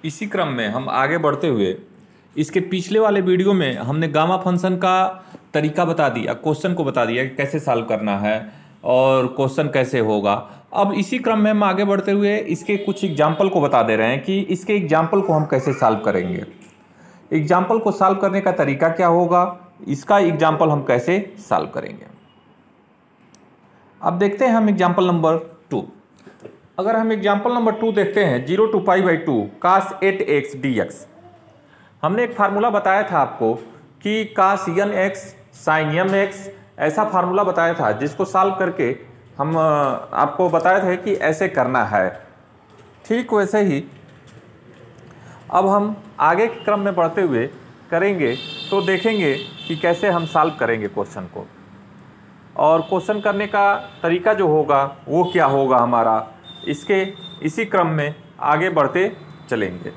इसी क्रम में हम आगे बढ़ते हुए इसके पिछले वाले वीडियो में हमने गामा फंक्शन का तरीका बता दिया, क्वेश्चन को बता दिया कि कैसे सॉल्व करना है और क्वेश्चन कैसे होगा। अब इसी क्रम में हम आगे बढ़ते हुए इसके कुछ एग्जाम्पल को बता दे रहे हैं कि इसके एग्जाम्पल को हम कैसे सॉल्व करेंगे, एग्जाम्पल को सॉल्व करने का तरीका क्या होगा, इसका एग्जाम्पल हम कैसे सॉल्व करेंगे। अब देखते हैं हम एग्जाम्पल नंबर 2। अगर हम एग्जाम्पल नंबर 2 देखते हैं 0 to π/2 cos 8x dx। हमने एक फार्मूला बताया था आपको कि cos nx sin mx ऐसा फार्मूला बताया था, जिसको सॉल्व करके हम आपको बताया था कि ऐसे करना है। ठीक वैसे ही अब हम आगे के क्रम में बढ़ते हुए करेंगे तो देखेंगे कि कैसे हम सॉल्व करेंगे क्वेश्चन को, और क्वेश्चन करने का तरीका जो होगा वो क्या होगा हमारा, इसके इसी क्रम में आगे बढ़ते चलेंगे।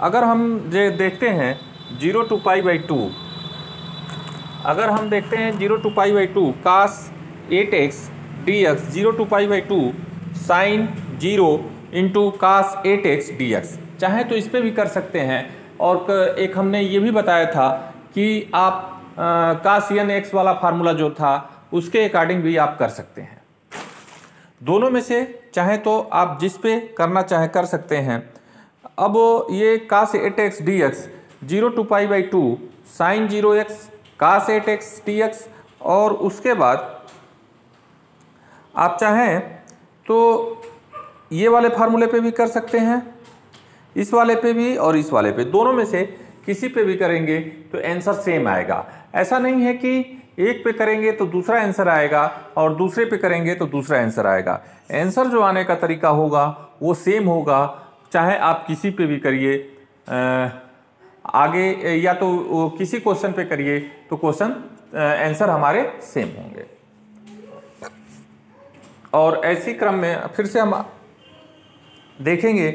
अगर हम देखते हैं 0 to π/2, अगर हम देखते हैं 0 to π/2 cos 8x dx 0 to π/2 sin 0 into cos 8x dx। चाहे तो इस पर भी कर सकते हैं, और एक हमने ये भी बताया था कि आप cos nx वाला फार्मूला जो था उसके अकॉर्डिंग भी आप कर सकते हैं। दोनों में से चाहे तो आप जिस पे करना चाहे कर सकते हैं। अब ये cos 8x dx 0 to π/2 sin 0x cos 8x dx, और उसके बाद आप चाहें तो ये वाले फार्मूले पे भी कर सकते हैं, इस वाले पे भी और इस वाले पे, दोनों में से किसी पे भी करेंगे तो आंसर सेम आएगा। ऐसा नहीं है कि एक पे करेंगे तो दूसरा आंसर आएगा और दूसरे पे करेंगे तो दूसरा आंसर आएगा। आंसर जो आने का तरीका होगा वो सेम होगा, चाहे आप किसी पे भी करिए, आगे या तो किसी क्वेश्चन पे करिए तो क्वेश्चन आंसर हमारे सेम होंगे। और ऐसी क्रम में फिर से हम देखेंगे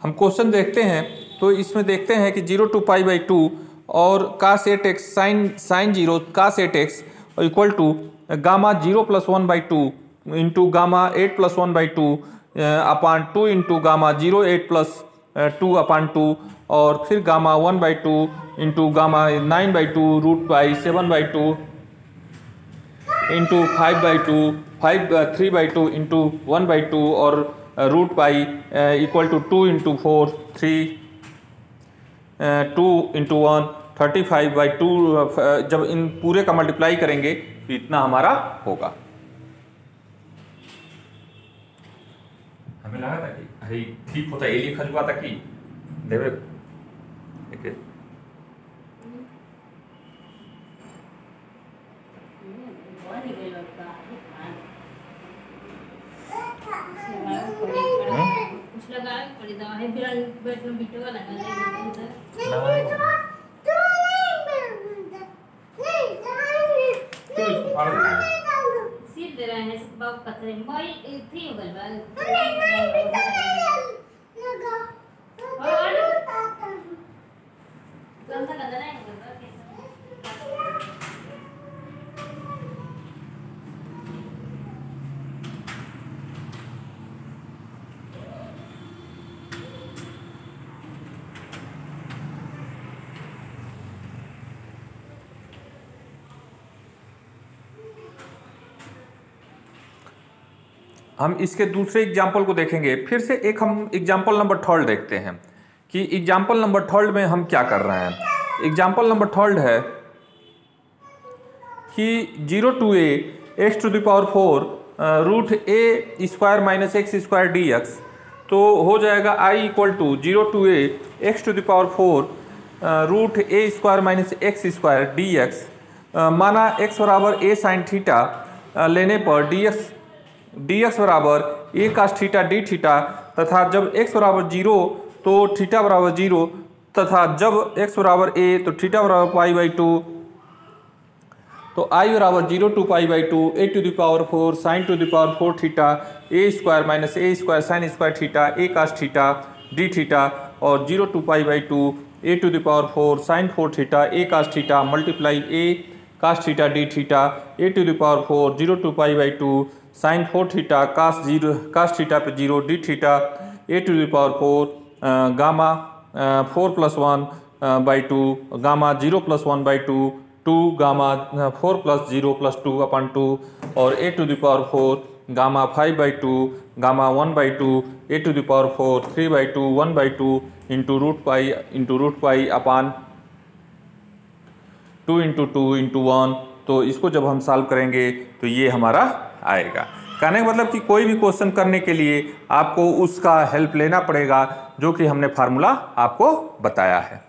हम क्वेश्चन देखते हैं तो इसमें देखते हैं कि 0 to π/2 और cos 8x sin 0 cos 8x equal to gamma 0 + 1/2 into gamma 8 + 1/2 upon 2 into gamma 0 8 + 2 upon 2, और फिर gamma 1/2 into gamma 9/2 √7/2 into 5/2 3/2 into 1/2 और √π इक्वल टू 2 इंटू 4 3 2 इंटू 1 35/2। जब इन पूरे का मल्टीप्लाई करेंगे तो इतना हमारा होगा। हमें लगा था कि अरे ठीक होता, ये लिखा हुआ था कि देवे देखिए हम इसके दूसरे एग्जाम्पल को देखेंगे। फिर से एक हम एग्जाम्पल नंबर 3 देखते हैं कि एग्जाम्पल नंबर 3 में हम क्या कर रहे हैं। एग्जाम्पल नंबर 3 है कि 0 to a x⁴ √a² - x² dx, तो हो जाएगा I equal to 0 to a x⁴ √a² - x² dx। माना x बराबर a sin थीटा लेने पर dx बराबर a cos theta d theta, तथा जब x बराबर 0 तो थीटा बराबर 0, तथा जब x बराबर a तो थीटा बराबर π/2, तो I बराबर 0 to π/2 a⁴ sin⁴ theta a² - a² sin² theta a cos theta d theta, और 0 to π/2 a⁴ sin⁴ theta a cos theta multiply a cos theta d theta a to the power 4 0 to pi by 2 sine 4 theta cos theta पे 0 d theta a to the power 4 gamma 4 plus 1 by 2 gamma 0 plus 1 by 2 2 gamma 4 plus 0 plus 2 upon 2 और a to the power 4 gamma 5 by 2 gamma 1 by 2 a to the power 4 3 by 2 1 by 2 into root pi upon 2 into 2 into 1। तो इसको जब हम solve करेंगे तो ये हमारा आएगा। कहने का मतलब कि कोई भी क्वेश्चन करने के लिए आपको उसका हेल्प लेना पड़ेगा जो कि हमने फार्मूला आपको बताया है।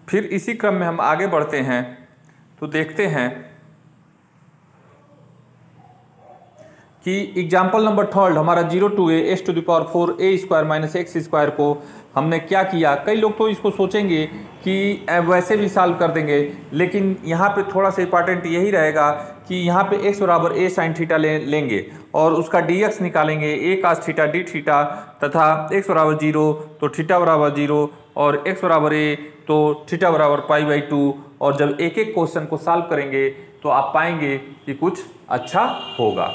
फिर इसी क्रम में हम आगे बढ़ते हैं तो देखते हैं कि एग्जाम्पल नंबर 3 हमारा 0 to a s to the power 4 a square minus x square को हमने क्या किया। कई लोग तो इसको सोचेंगे कि वैसे भी सॉल्व कर देंगे, लेकिन यहाँ पे थोड़ा सा इंपॉर्टेंट यही रहेगा कि यहाँ पे x बराबर a साइन थीटा लेंगे और उसका dx निकालेंगे a cos theta d theta तथा x बराबर 0 तो थीटा बराबर 0 और x बराबर a तो थीटा बराबर पाई बाई 2। और जब एक एक क्वेश्चन को सॉल्व करेंगे तो आप पाएंगे कि कुछ अच्छा होगा।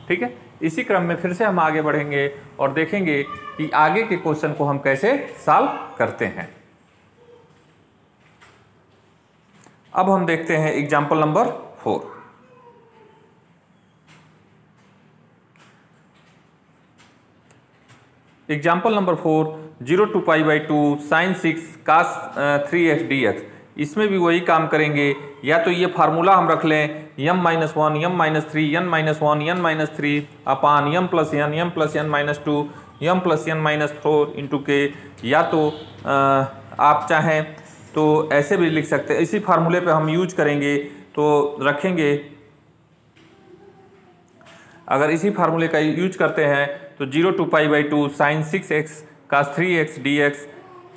ठीक है, इसी क्रम में फिर से हम आगे बढ़ेंगे और देखेंगे कि आगे के क्वेश्चन को हम कैसे सॉल्व करते हैं। अब हम देखते हैं example number 4। Example number 4 0 to pi by 2 sine 6 cos 3x dx। इसमें भी वही काम करेंगे, या तो ये फार्मूला हम रख लें m minus 1 m minus 3 n minus 1 n minus 3 अपान m plus n minus 2 m plus n minus 4 into के, या तो आप चाहें तो ऐसे भी लिख सकते हैं। इसी फार्मूले पे हम यूज करेंगे तो रखेंगे, अगर इसी फार्मूले का यूज करते हैं तो 0 to pi by 2 sine 6x cos 3x dx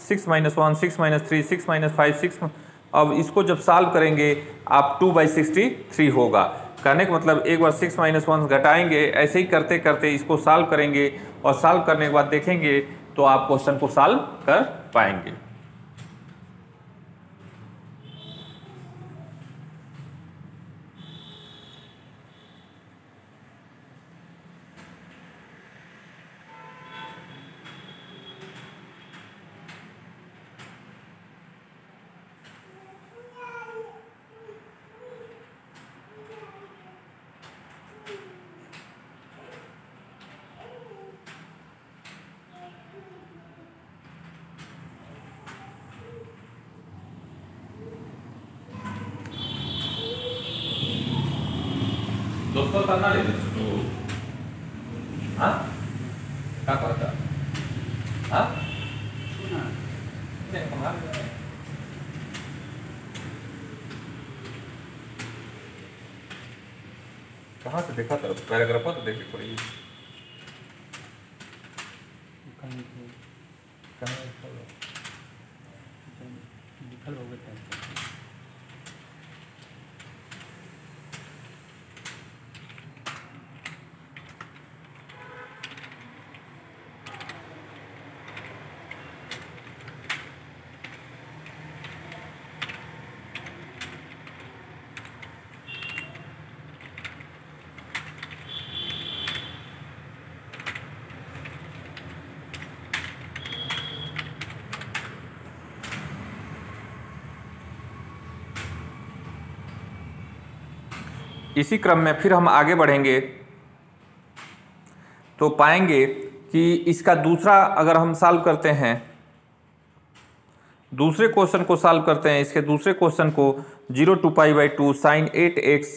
6 minus 1 6 minus 3 6 minus 5 6। अब इसको जब सॉल्व करेंगे आप 2/63 होगा। कहने का मतलब एक बार 6 माइनस 1 घटाएंगे, ऐसे ही करते करते इसको सॉल्व करेंगे और सॉल्व करने के बाद देखेंगे तो आप क्वेश्चन को सॉल्व कर पाएंगे। दोस्तों करना ले हाँ क्या करता हाँ कहाँ से देखा था पैराग्राफ तो देख पड़ी लिखल होगा। इसी क्रम में फिर हम आगे बढ़ेंगे तो पाएंगे कि इसका दूसरा अगर हम सॉल्व करते हैं, दूसरे क्वेश्चन को सॉल्व करते हैं, इसके दूसरे क्वेश्चन को 0 to π/2 sin 8x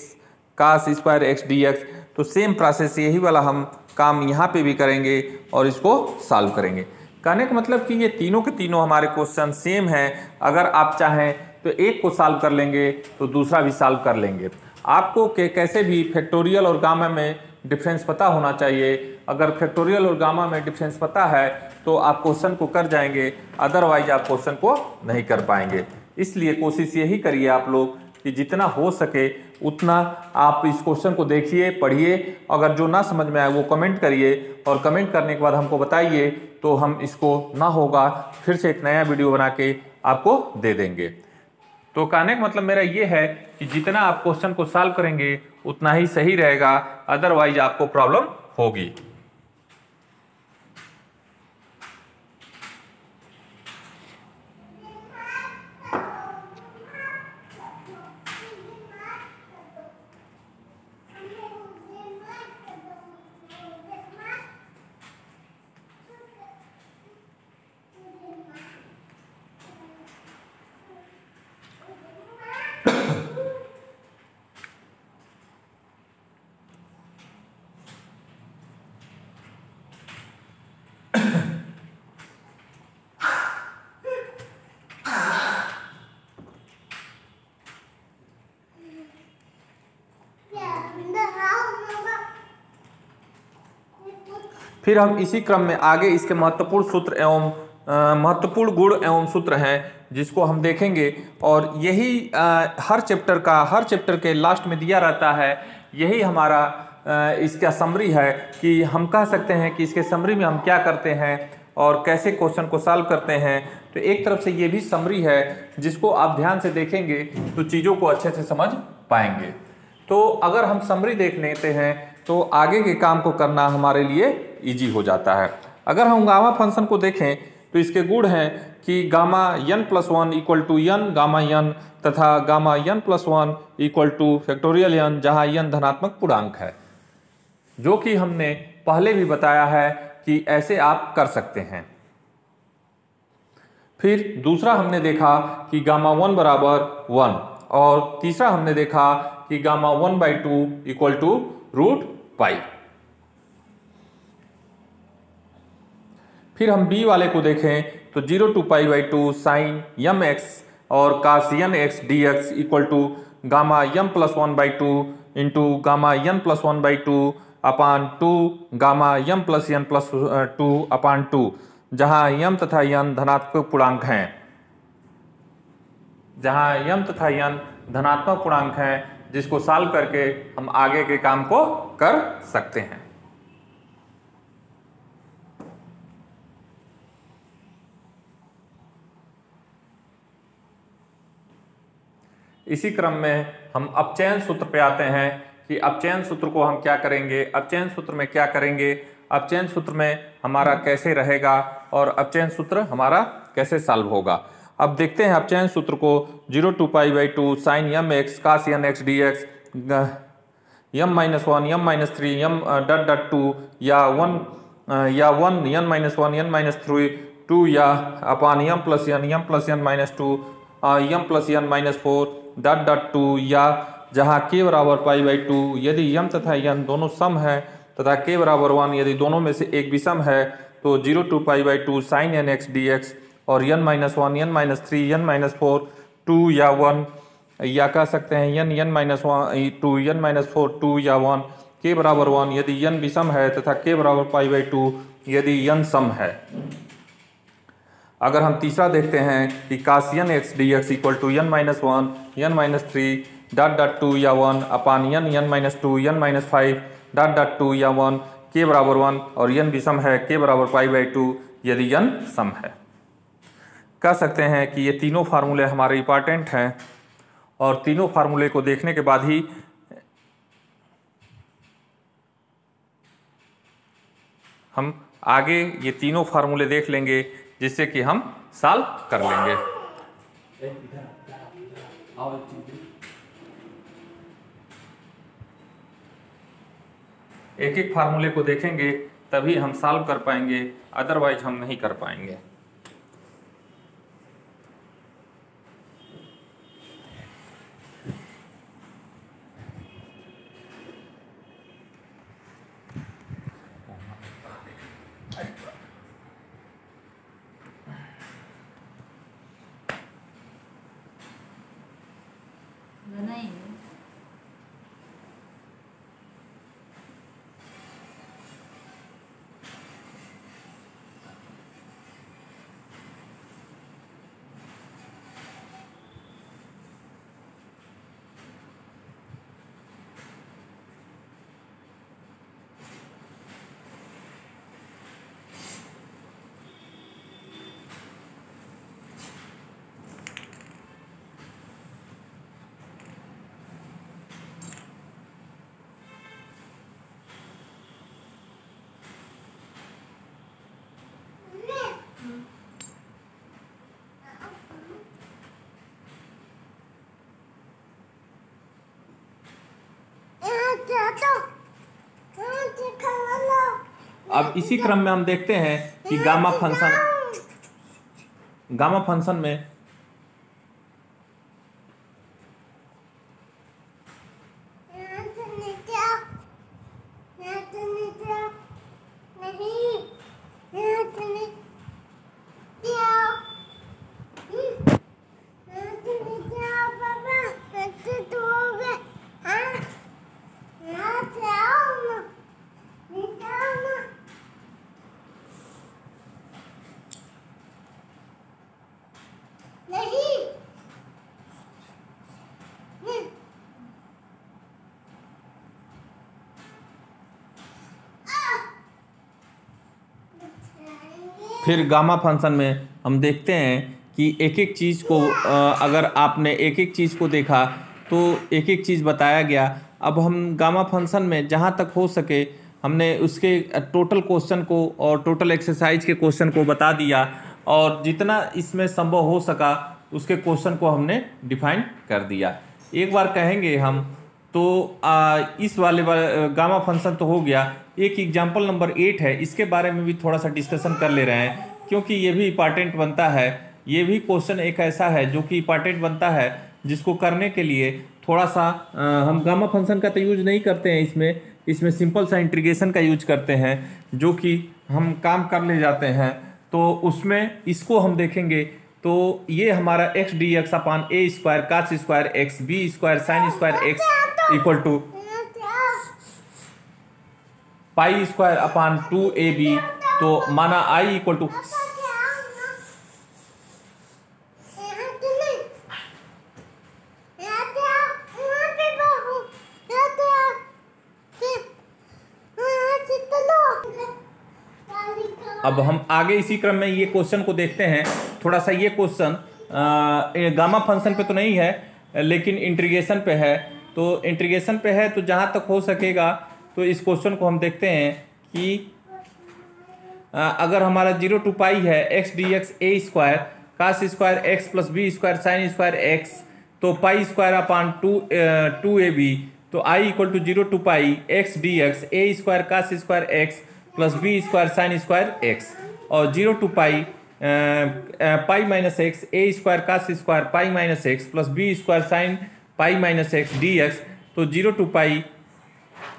cos square x d x, तो सेम प्रोसेस यही वाला हम काम यहाँ पे भी करेंगे और इसको सॉल्व करेंगे। कहने का मतलब कि ये तीनों के तीनों हमारे क्वेश्चन सेम हैं। अगर आप चाहें तो एक को सॉल्व कर लेंगे तो दूसरा भी सॉल्व कर लेंगे। आपको कैसे भी फैक्टोरियल और गामा में डिफरेंस पता होना चाहिए। अगर फैक्टोरियल और गामा में डिफरेंस पता है तो आप क्वेश्चन को कर जाएंगे, अदरवाइज आप क्वेश्चन को नहीं कर पाएंगे। इसलिए कोशिश यही करिए आप लोग कि जितना हो सके उतना आप इस क्वेश्चन को देखिए, पढ़िए। अगर जो ना समझ में आए वो कमेंट करिए और कमेंट करने के बाद हमको बताइए, तो हम इसको ना होगा फिर से एक नया वीडियो बना के आपको दे देंगे। तो कहने का मतलब मेरा ये है कि जितना आप क्वेश्चन को सॉल्व करेंगे उतना ही सही रहेगा, अदरवाइज आपको प्रॉब्लम होगी। फिर हम इसी क्रम में आगे इसके महत्वपूर्ण सूत्र एवं महत्वपूर्ण गुण एवं सूत्र हैं जिसको हम देखेंगे। और यही हर चैप्टर के लास्ट में दिया रहता है। यही हमारा इसका समरी है कि हम कह सकते हैं कि इसके समरी में हम क्या करते हैं और कैसे क्वेश्चन को सॉल्व करते हैं। तो एक तरफ से ये भी समरी है जिसको आप ध्यान से देखेंगे तो चीज़ों को अच्छे से समझ पाएंगे। तो अगर हम समरी देख लेते हैं तो आगे के काम को करना हमारे लिए इजी हो जाता है। अगर हम गामा फंक्शन को देखें तो इसके गुण हैं कि gamma n+1 equal to n gamma n तथा gamma n+1 equal to factorial n, जहाँ n धनात्मक पूर्णांक है, जो कि हमने पहले भी बताया है कि ऐसे आप कर सकते हैं। फिर दूसरा हमने देखा कि गामा 1 बराबर 1 और तीसरा हमने देखा कि गामा 1/2 इक्वल टू √π। फिर हम बी वाले को देखें तो 0 to π/2 sin mx और cos nx dx equal to gamma m+1/2 into gamma n+1/2 upon 2 gamma m+n+2 upon 2, जहाँ m तथा n धनात्मक पूर्णांक हैं, जिसको सॉल्व करके हम आगे के काम को कर सकते हैं। इसी क्रम में हम अपचयन सूत्र पे आते हैं कि अपचयन सूत्र को हम क्या करेंगे, अपचयन सूत्र में क्या करेंगे, अपचयन सूत्र में हमारा कैसे रहेगा और अपचयन सूत्र हमारा कैसे सॉल्व होगा। अब देखते हैं अपचयन सूत्र को। 0 to π/2 sin mx cos nx dx m-1 m-3 m.2 या 1 n-1 n-3 2 या अपान m+n m+n-2 m+n-4 .2 या जहाँ k बराबर π/2 यदि m तथा n दोनों सम है तथा k बराबर 1 यदि दोनों में से एक विषम है, तो 0 to π/2 sin nx dx और n-1 n-3 n-4 2 या 1 या कह सकते हैं n-2 n-4 2 या 1 k बराबर 1 यदि n विषम है तथा k बराबर π/2 यदि n सम है। अगर हम तीसरा देखते हैं कि cos nx dx equal to n-1 n-3 .2 या 1 अपान n-2 n-5 .2 या 1 k बराबर 1 और n विषम है k बराबर π/2 यदि n सम है। कह सकते हैं कि ये तीनों फार्मूले हमारे इंपॉर्टेंट हैं और तीनों फार्मूले को देखने के बाद ही हम आगे ये तीनों फार्मूले देख लेंगे जिससे कि हम सॉल्व कर लेंगे। एक एक फार्मूले को देखेंगे तभी हम सॉल्व कर पाएंगे, अदरवाइज हम नहीं कर पाएंगे। अब इसी क्रम में हम देखते हैं कि गामा फंक्शन में फिर गामा फंक्शन में हम देखते हैं कि एक एक चीज़ को अगर आपने एक एक चीज़ को देखा तो एक एक चीज़ बताया गया। अब हम गामा फंक्शन में जहाँ तक हो सके हमने उसके टोटल क्वेश्चन को और टोटल एक्सरसाइज के क्वेश्चन को बता दिया, और जितना इसमें संभव हो सका उसके क्वेश्चन को हमने डिफाइन कर दिया। एक बार कहेंगे हम तो इस वाले गामा फंक्शन तो हो गया। एक एग्जाम्पल नंबर 8 है, इसके बारे में भी थोड़ा सा डिस्कशन कर ले रहे हैं क्योंकि ये भी इंपॉर्टेंट बनता है। ये भी क्वेश्चन एक ऐसा है जो कि इंपॉर्टेंट बनता है, जिसको करने के लिए थोड़ा सा हम गामा फंक्शन का तो यूज नहीं करते हैं, इसमें सिंपल सा इंटीग्रेशन का यूज करते हैं, जो कि हम काम कर ले जाते हैं। तो उसमें इसको हम देखेंगे तो ये हमारा x dx upon a square cos square x b square sine square x equal to pi square upon 2ab, तो माना i इक्वल टू अब हम आगे इसी क्रम में ये क्वेश्चन को देखते हैं। थोड़ा सा ये क्वेश्चन गामा फंक्शन पे तो नहीं है लेकिन इंटीग्रेशन पे है, तो इंटीग्रेशन पे है तो जहाँ तक हो सकेगा तो इस क्वेश्चन को हम देखते हैं कि अगर हमारा 0 टू पाई है x dx a square cos square x plus b square sine square x, तो पाई स्क्वायर अपान 2ab, तो i equal to 0 to pi x dx a square cos square x plus b square sine square x, और 0 to pi pi minus x a square cos square pi minus x plus b square sine pi minus x d x. तो 0 to पाई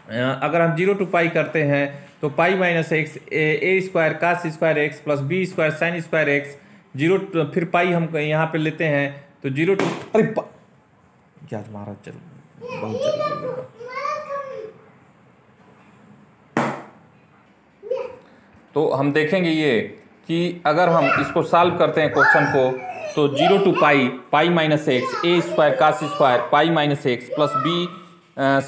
अगर हम 0 to पाई करते हैं तो pi minus x a square cos square x plus b square sine square x, 0 फिर पाई हम यहाँ पे लेते हैं तो 0 टू अरे क्या तुम्हारा चल बहुत चल। तो हम देखेंगे ये कि अगर हम इसको सॉल्व करते हैं क्वेश्चन को तो 0 to pi minus x a square cos square pi minus x plus b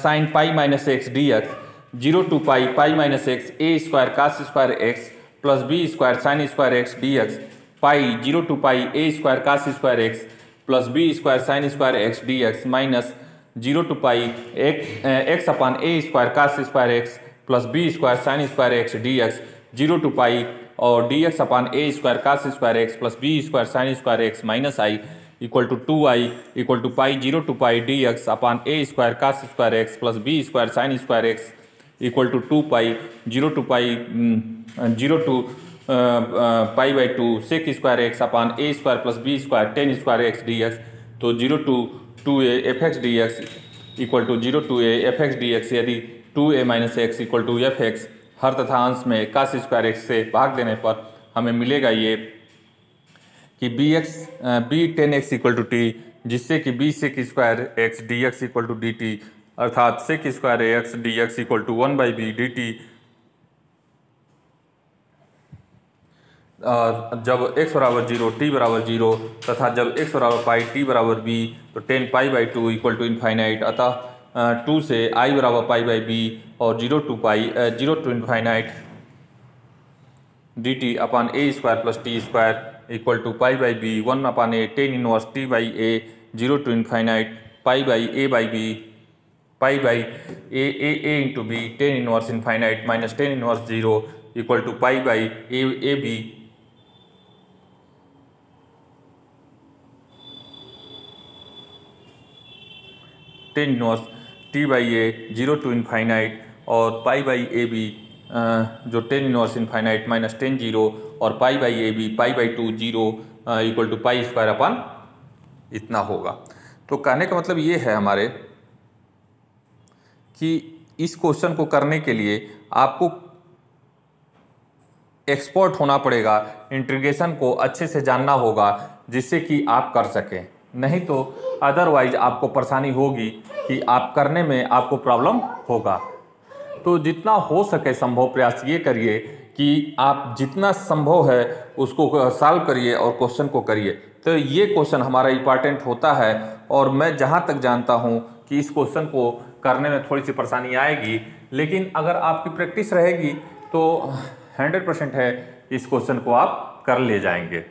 sine pi minus x d x, 0 to pi minus x a square cos square x plus b square sine square x d x, pi 0 to pi a square cos square x plus b square sine square x d x minus 0 to pi x upon a square cos square x plus b square sine square x d x, 0 to pi और d x upon a square cos square x plus b square sine square x minus i equal to 2i equal to pi 0 to pi d x upon a square cos square x plus b square sine square x equal to 2 pi 0 to pi by 2 sec square x upon a square plus b square tan square x d x. तो 0 to 2a f x d x equal to 0 to a f x d x, यदि 2a minus x equal to f x हर तथा अंश में कास square x से भाग देने पर हमें मिलेगा ये कि B 10x equal to t, जिससे कि b sec square x d x equal to d t, अर्थात sec square x d x equal to 1/b d t. जब x बराबर 0 t बराबर 0 तथा जब x बराबर पाई t बराबर b तो 10 pi by 2 equal to infinite. अतः 2 से i बराबर पाई बाई b और 0 to infinite d t upon a square plus t square equal to pi by b 1 upon a tan inverse t by a 0 to infinite pi by a by b pi by a into b tan inverse infinite minus tan inverse 0 equal to pi by a b tan inverse t by a 0 to infinite और pi by a b जो tan inverse infinite minus 10 0 और pi by a b pi by 2 0 equal to pi square upon इतना होगा। तो कहने का मतलब ये है हमारे कि इस क्वेश्चन को करने के लिए आपको एक्सपर्ट होना पड़ेगा, इंटीग्रेशन को अच्छे से जानना होगा जिससे कि आप कर सकें, नहीं तो अदरवाइज आपको परेशानी होगी कि आप करने में आपको प्रॉब्लम होगा। तो जितना हो सके संभव प्रयास ये करिए कि आप जितना संभव है उसको सॉल्व करिए और क्वेश्चन को करिए। तो ये क्वेश्चन हमारा इम्पॉर्टेंट होता है और मैं जहाँ तक जानता हूँ कि इस क्वेश्चन को करने में थोड़ी सी परेशानी आएगी, लेकिन अगर आपकी प्रैक्टिस रहेगी तो 100% है इस क्वेश्चन को आप कर ले जाएंगे।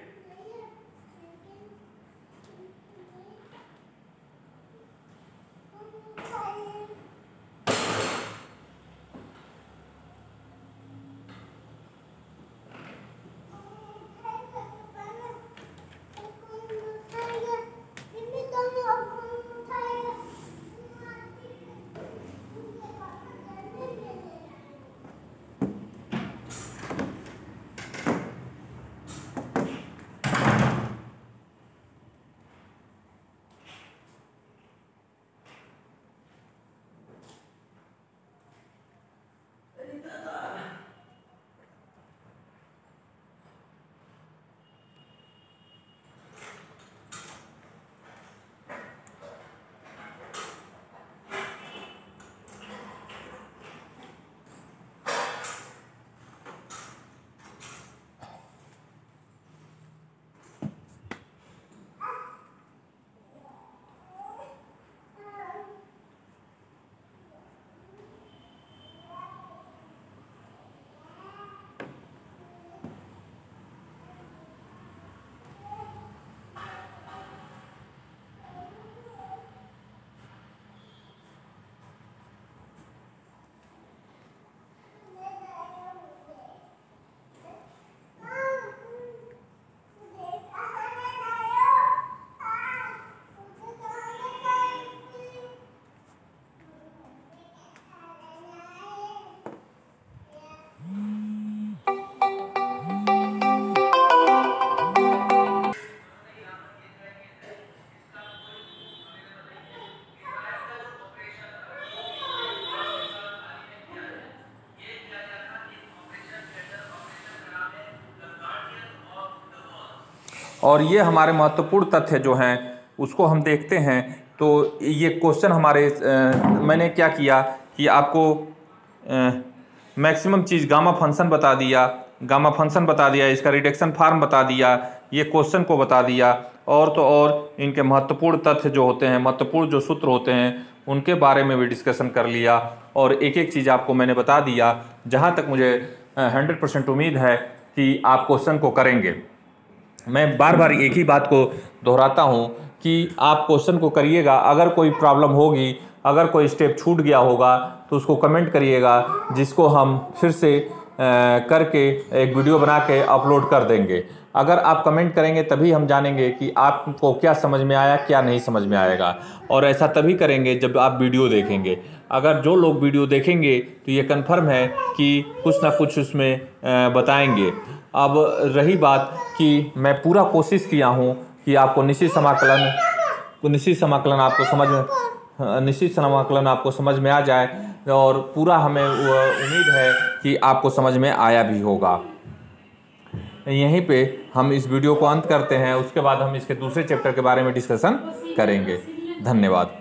और ये हमारे महत्वपूर्ण तथ्य जो हैं उसको हम देखते हैं। तो ये क्वेश्चन हमारे मैंने क्या किया कि आपको मैक्सिमम चीज़ गामा फंक्शन बता दिया, इसका रिडक्शन फार्म बता दिया, ये क्वेश्चन को बता दिया, और तो और इनके महत्वपूर्ण तथ्य जो होते हैं, महत्वपूर्ण जो सूत्र होते हैं उनके बारे में भी डिस्कशन कर लिया और एक एक चीज़ आपको मैंने बता दिया। जहाँ तक मुझे 100% उम्मीद है कि आप क्वेश्चन को करेंगे। मैं बार बार एक ही बात को दोहराता हूँ कि आप क्वेश्चन को करिएगा। अगर कोई प्रॉब्लम होगी, अगर कोई स्टेप छूट गया होगा तो उसको कमेंट करिएगा, जिसको हम फिर से करके एक वीडियो बना के अपलोड कर देंगे। अगर आप कमेंट करेंगे तभी हम जानेंगे कि आपको क्या समझ में आया, क्या नहीं समझ में आएगा। और ऐसा तभी करेंगे जब आप वीडियो देखेंगे। अगर जो लोग वीडियो देखेंगे तो ये कन्फर्म है कि कुछ ना कुछ उसमें बताएंगे। अब रही बात कि मैं पूरा कोशिश किया हूँ कि आपको निश्चित समाकलन आपको समझ में आ जाए, और पूरा हमें उम्मीद है कि आपको समझ में आया भी होगा। यहीं पे हम इस वीडियो को अंत करते हैं, उसके बाद हम इसके दूसरे चैप्टर के बारे में डिस्कशन करेंगे। धन्यवाद।